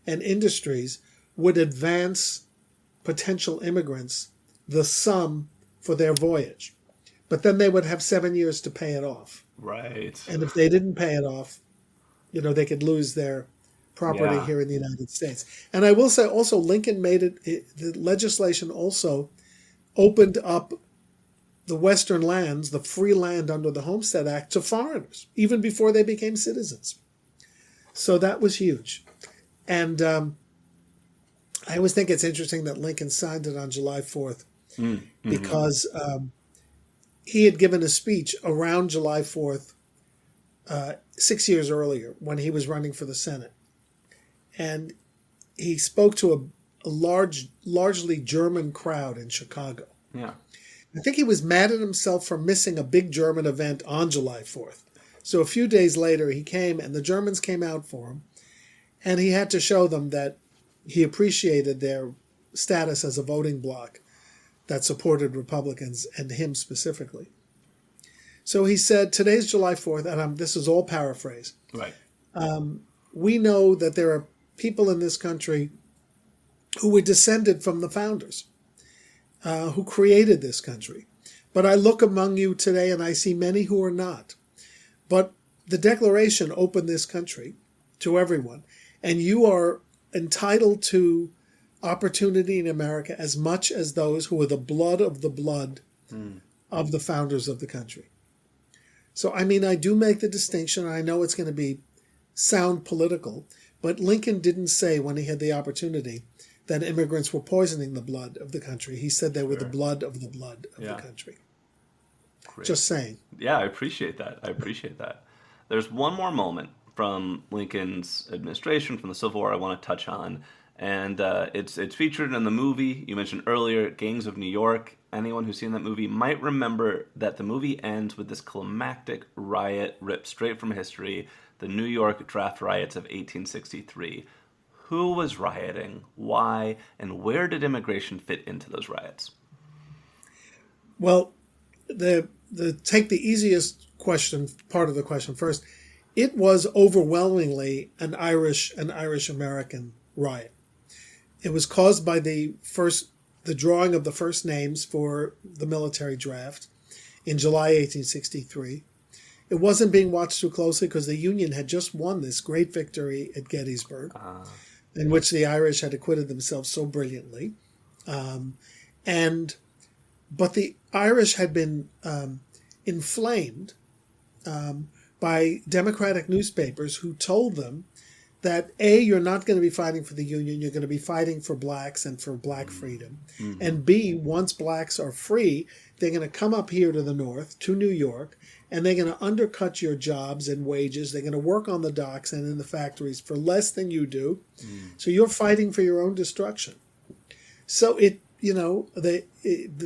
Speaker 2: and industries would advance potential immigrants the sum for their voyage. But then they would have 7 years to pay it off.
Speaker 1: Right.
Speaker 2: And if they didn't pay it off, they could lose their property here in the United States. And I will say also, Lincoln the legislation also opened up the Western lands, the free land under the Homestead Act, to foreigners, even before they became citizens. So that was huge. And I always think it's interesting that Lincoln signed it on July 4th because he had given a speech around July 4th 6 years earlier when he was running for the Senate. And he spoke to a largely German crowd in Chicago.
Speaker 1: Yeah.
Speaker 2: I think he was mad at himself for missing a big German event on July 4th. So a few days later, he came, and the Germans came out for him. And he had to show them that he appreciated their status as a voting bloc that supported Republicans, and him specifically. So he said, today's July 4th, and this is all paraphrase.
Speaker 1: Right.
Speaker 2: We know that there are people in this country who were descended from the founders, who created this country. But I look among you today and I see many who are not. But the Declaration opened this country to everyone, and you are entitled to opportunity in America as much as those who are the blood of the founders of the country. So, I mean, I do make the distinction, and I know it's going to sound political, but Lincoln didn't say when he had the opportunity that immigrants were poisoning the blood of the country. He said they were the blood of the country. Great. Just saying.
Speaker 1: Yeah, I appreciate that. There's one more moment from Lincoln's administration, from the Civil War, I want to touch on. And it's featured in the movie you mentioned earlier, Gangs of New York. Anyone who's seen that movie might remember that the movie ends with this climactic riot ripped straight from history, the New York draft riots of 1863. Who was rioting, why, and where did immigration fit into those riots?
Speaker 2: Well, take the easiest part of the question first. It was overwhelmingly an Irish American riot. It was caused by the drawing of the first names for the military draft in July 1863. It wasn't being watched too closely because the Union had just won this great victory at Gettysburg, in which the Irish had acquitted themselves so brilliantly. But the Irish had been inflamed by Democratic newspapers who told them that A, you're not going to be fighting for the Union, you're going to be fighting for blacks and for black freedom. Mm-hmm. And B, once blacks are free, they're going to come up here to the north, to New York, and they're going to undercut your jobs and wages. They're going to work on the docks and in the factories for less than you do. Mm. So you're fighting for your own destruction. So the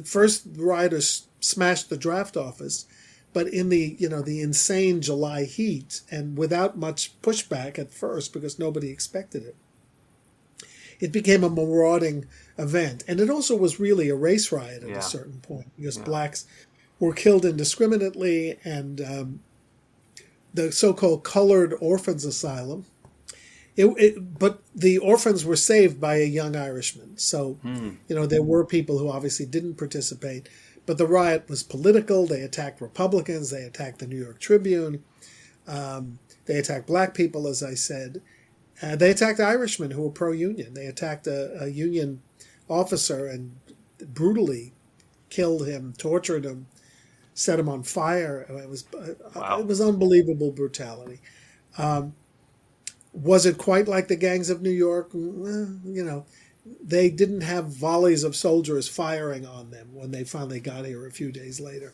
Speaker 2: first rioters smashed the draft office, but in the insane July heat and without much pushback at first because nobody expected it, it became a marauding event. And it also was really a race riot at a certain point because blacks were killed indiscriminately, and the so-called colored orphans asylum. But the orphans were saved by a young Irishman. So, there were people who obviously didn't participate. But the riot was political. They attacked Republicans. They attacked the New York Tribune. They attacked black people, as I said. They attacked Irishmen who were pro-union. They attacked a union officer and brutally killed him, tortured him, set him on fire. It was unbelievable brutality. Was it quite like the gangs of New York? they didn't have volleys of soldiers firing on them when they finally got here a few days later.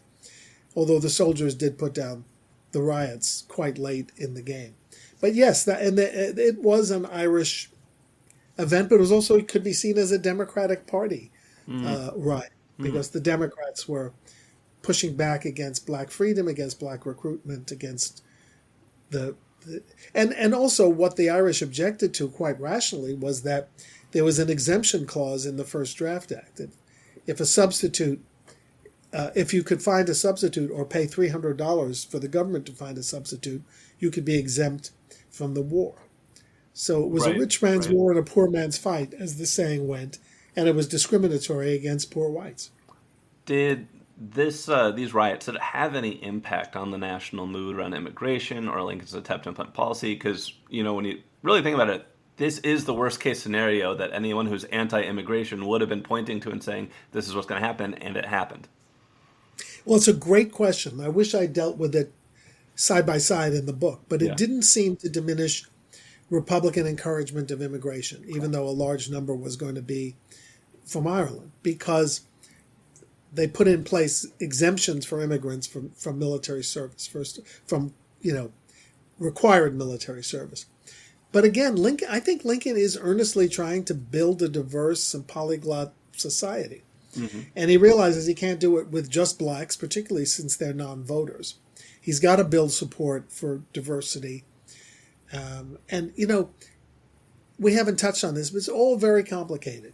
Speaker 2: Although the soldiers did put down the riots quite late in the game. But yes, it was an Irish event, but it was also, it could be seen as a Democratic Party riot, because the Democrats were pushing back against black freedom, against black recruitment, against and also what the Irish objected to quite rationally was that there was an exemption clause in the First Draft Act. If a substitute, if you could find a substitute or pay $300 for the government to find a substitute, you could be exempt from the war. So it was a rich man's war and a poor man's fight, as the saying went, and it was discriminatory against poor whites.
Speaker 1: Did these riots, did it have any impact on the national mood around immigration or Lincoln's attempt to implement policy? Because, when you really think about it, this is the worst case scenario that anyone who's anti-immigration would have been pointing to and saying, this is what's going to happen, and it happened.
Speaker 2: Well, it's a great question. I wish I dealt with it side by side in the book, but it didn't seem to diminish Republican encouragement of immigration, even though a large number was going to be from Ireland, because they put in place exemptions for immigrants from military service, from required military service. But again, I think Lincoln is earnestly trying to build a diverse and polyglot society. Mm-hmm. And he realizes he can't do it with just blacks, particularly since they're non-voters. He's got to build support for diversity. And we haven't touched on this, but it's all very complicated.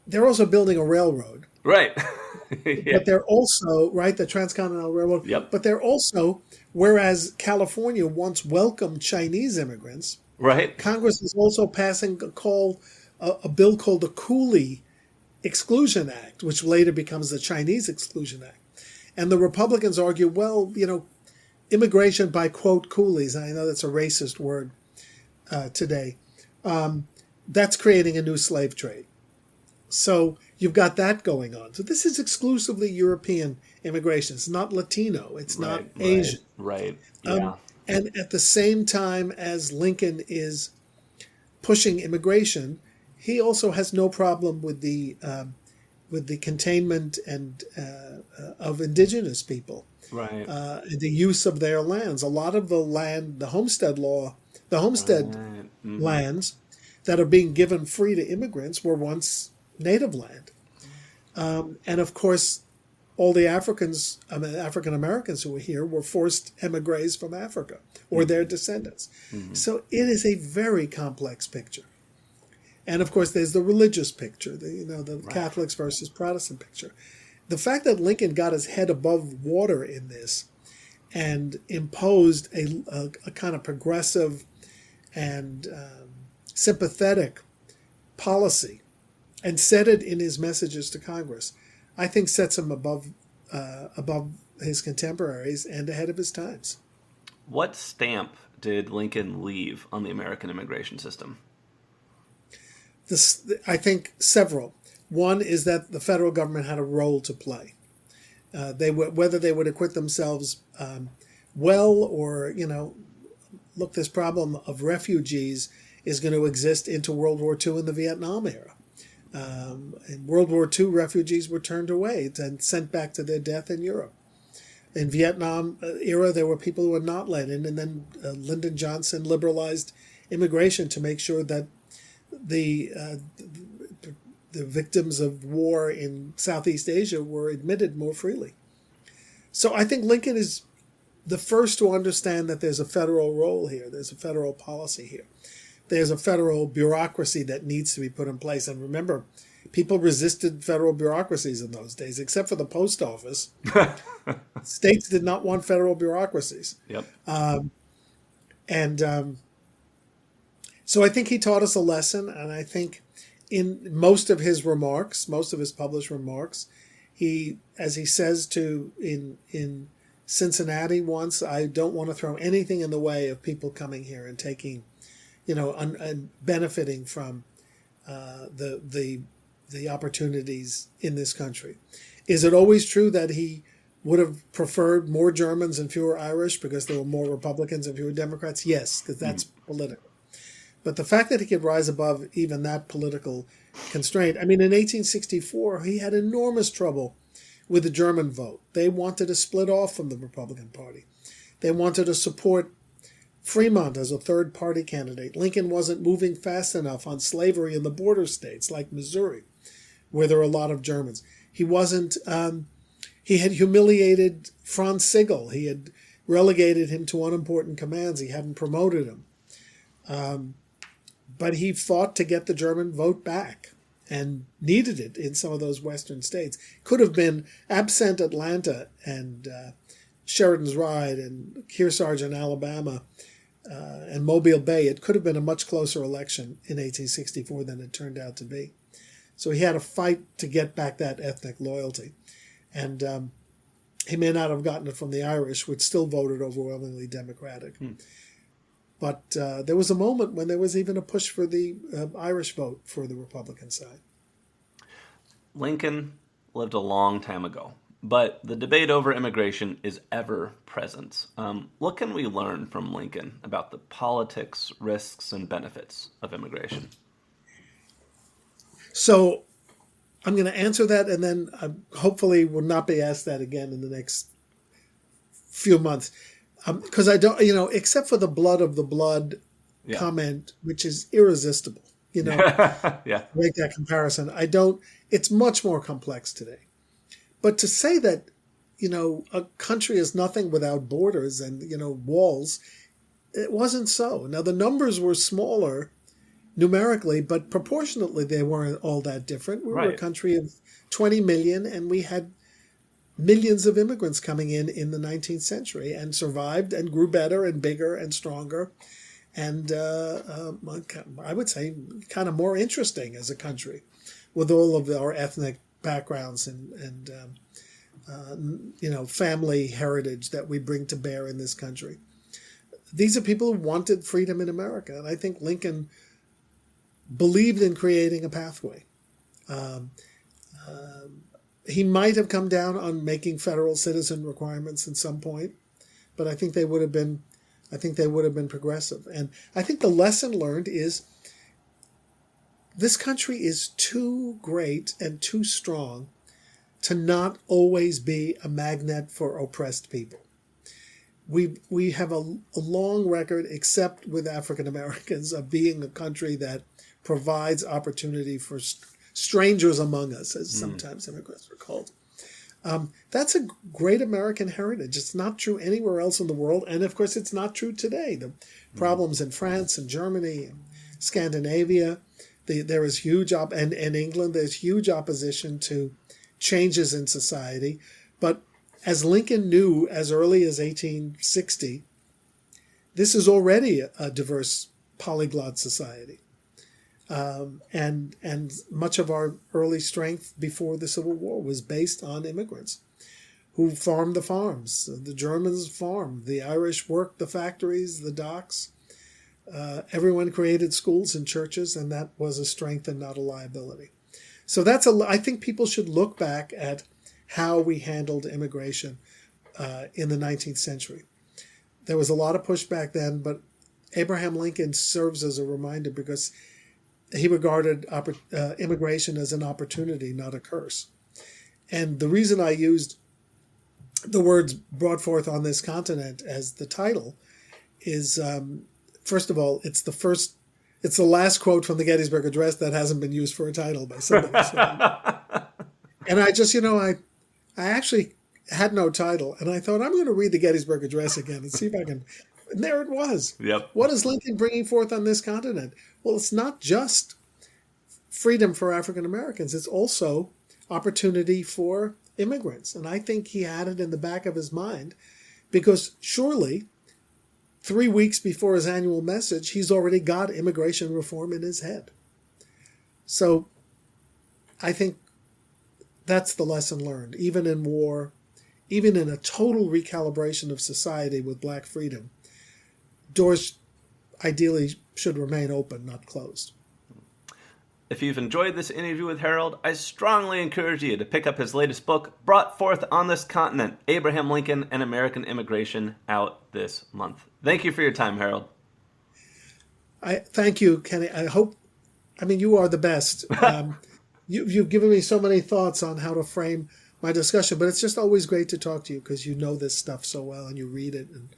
Speaker 2: They're also building a railroad.
Speaker 1: Right.
Speaker 2: But they're also, the Transcontinental Railroad. Yep. But they're also, whereas California once welcomed Chinese immigrants, Congress is also passing a bill called the Coolie Exclusion Act, which later becomes the Chinese Exclusion Act. And the Republicans argue, well, immigration by, quote, coolies, I know that's a racist word today, that's creating a new slave trade. So you've got that going on. So this is exclusively European immigration. It's not Latino. It's not Asian.
Speaker 1: Right. Yeah.
Speaker 2: And at the same time as Lincoln is pushing immigration, he also has no problem with the containment and of indigenous people.
Speaker 1: Right.
Speaker 2: The use of their lands. A lot of the land, the homestead law, lands that are being given free to immigrants were once native land. And of course, all the African Americans who were here were forced emigres from Africa or their descendants. Mm-hmm. So it is a very complex picture. And of course, there's the religious picture, the Catholics versus Protestant picture. The fact that Lincoln got his head above water in this and imposed a kind of progressive and sympathetic policy and said it in his messages to Congress, I think sets him above his contemporaries and ahead of his times.
Speaker 1: What stamp did Lincoln leave on the American immigration system?
Speaker 2: I think several. One is that the federal government had a role to play. Whether they would acquit themselves well or, look, this problem of refugees is going to exist into World War II and the Vietnam era. In World War II, refugees were turned away and sent back to their death in Europe. In Vietnam era, there were people who were not let in, and then Lyndon Johnson liberalized immigration to make sure that the victims of war in Southeast Asia were admitted more freely. So I think Lincoln is the first to understand that there's a federal role here. There's a federal policy here. There's a federal bureaucracy that needs to be put in place. And remember, people resisted federal bureaucracies in those days, except for the post office. States did not want federal bureaucracies.
Speaker 1: Yep.
Speaker 2: So I think he taught us a lesson, and I think in most of his published remarks, as he says in Cincinnati once, I don't want to throw anything in the way of people coming here and taking, and benefiting from the opportunities in this country. Is it always true that he would have preferred more Germans and fewer Irish because there were more Republicans and fewer Democrats? Yes, because that's political. But the fact that he could rise above even that political constraint, I mean, in 1864, he had enormous trouble with the German vote. They wanted to split off from the Republican Party. They wanted to support Fremont as a third party candidate. Lincoln wasn't moving fast enough on slavery in the border states like Missouri, where there are a lot of Germans. He wasn't, he had humiliated Franz Sigel. He had relegated him to unimportant commands. He hadn't promoted him. But he fought to get the German vote back and needed it in some of those western states. Could have been absent Atlanta and Sheridan's Ride and Kearsarge in Alabama and Mobile Bay. It could have been a much closer election in 1864 than it turned out to be. So he had to fight to get back that ethnic loyalty. And he may not have gotten it from the Irish, which still voted overwhelmingly Democratic. But there was a moment when there was even a push for the Irish vote for the Republican side.
Speaker 1: Lincoln lived a long time ago, but the debate over immigration is ever present. What can we learn from Lincoln about the politics, risks, and benefits of immigration?
Speaker 2: So I'm going to answer that, and then hopefully will not be asked that again in the next few months. Because I don't, except for the blood of the blood comment, which is irresistible,
Speaker 1: Yeah.
Speaker 2: make that comparison. It's much more complex today. But to say that, a country is nothing without borders and, walls, it wasn't so. Now, the numbers were smaller numerically, but proportionately they weren't all that different. We were a country of 20 million, and we had millions of immigrants coming in the 19th century and survived and grew better and bigger and stronger. And I would say kind of more interesting as a country with all of our ethnic backgrounds and family heritage that we bring to bear in this country. These are people who wanted freedom in America. And I think Lincoln believed in creating a pathway. He might have come down on making federal citizen requirements at some point, but I think they would have been progressive. And I think the lesson learned is this country is too great and too strong to not always be a magnet for oppressed people. We have a long record, except with African Americans, of being a country that provides opportunity for strangers among us, as sometimes immigrants are called. That's a great American heritage. It's not true anywhere else in the world. And of course, it's not true today. The problems in France and Germany and Scandinavia, there is huge, and England, there's huge opposition to changes in society. But as Lincoln knew as early as 1860, this is already a diverse polyglot society. And much of our early strength before the Civil War was based on immigrants who farmed the farms. The Germans farmed, the Irish worked the factories, the docks. Everyone created schools and churches, and that was a strength and not a liability. So I think people should look back at how we handled immigration in the 19th century. There was a lot of pushback then, but Abraham Lincoln serves as a reminder because he regarded immigration as an opportunity, not a curse. And the reason I used the words brought forth on this continent as the title is, first of all, it's the last quote from the Gettysburg Address that hasn't been used for a title by somebody. And I just, I actually had no title, and I thought, I'm going to read the Gettysburg Address again and see if I can. And there it was.
Speaker 1: Yep.
Speaker 2: What is Lincoln bringing forth on this continent? Well, it's not just freedom for African Americans. It's also opportunity for immigrants. And I think he had it in the back of his mind because surely 3 weeks before his annual message, he's already got immigration reform in his head. So I think that's the lesson learned. Even in war, even in a total recalibration of society with black freedom, doors ideally should remain open, not closed.
Speaker 1: If you've enjoyed this interview with Harold, I strongly encourage you to pick up his latest book, Brought Forth on This Continent, Abraham Lincoln and American Immigration, out this month. Thank you for your time, Harold.
Speaker 2: I thank you, Kenny. You are the best. You've given me so many thoughts on how to frame my discussion, but it's just always great to talk to you because you know this stuff so well and you read it. And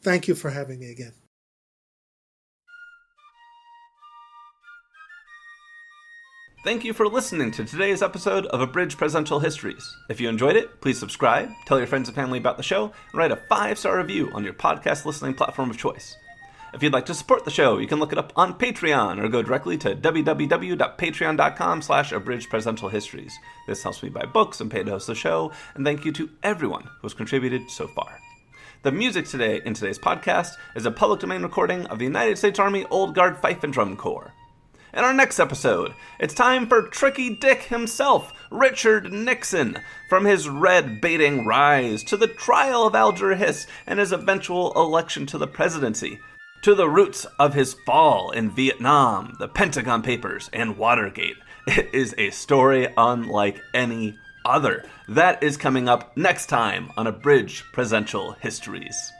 Speaker 2: thank you for having me again.
Speaker 1: Thank you for listening to today's episode of Abridged Presidential Histories. If you enjoyed it, please subscribe, tell your friends and family about the show, and write a 5-star review on your podcast listening platform of choice. If you'd like to support the show, you can look it up on Patreon or go directly to www.patreon.com/abridgedpresidentialhistories. This helps me buy books and pay to host the show, and thank you to everyone who has contributed so far. The music today in today's podcast is a public domain recording of the United States Army Old Guard Fife and Drum Corps. In our next episode, it's time for Tricky Dick himself, Richard Nixon, from his red-baiting rise to the trial of Alger Hiss and his eventual election to the presidency, to the roots of his fall in Vietnam, the Pentagon Papers, and Watergate. It is a story unlike any other. That is coming up next time on Abridged Presidential Histories.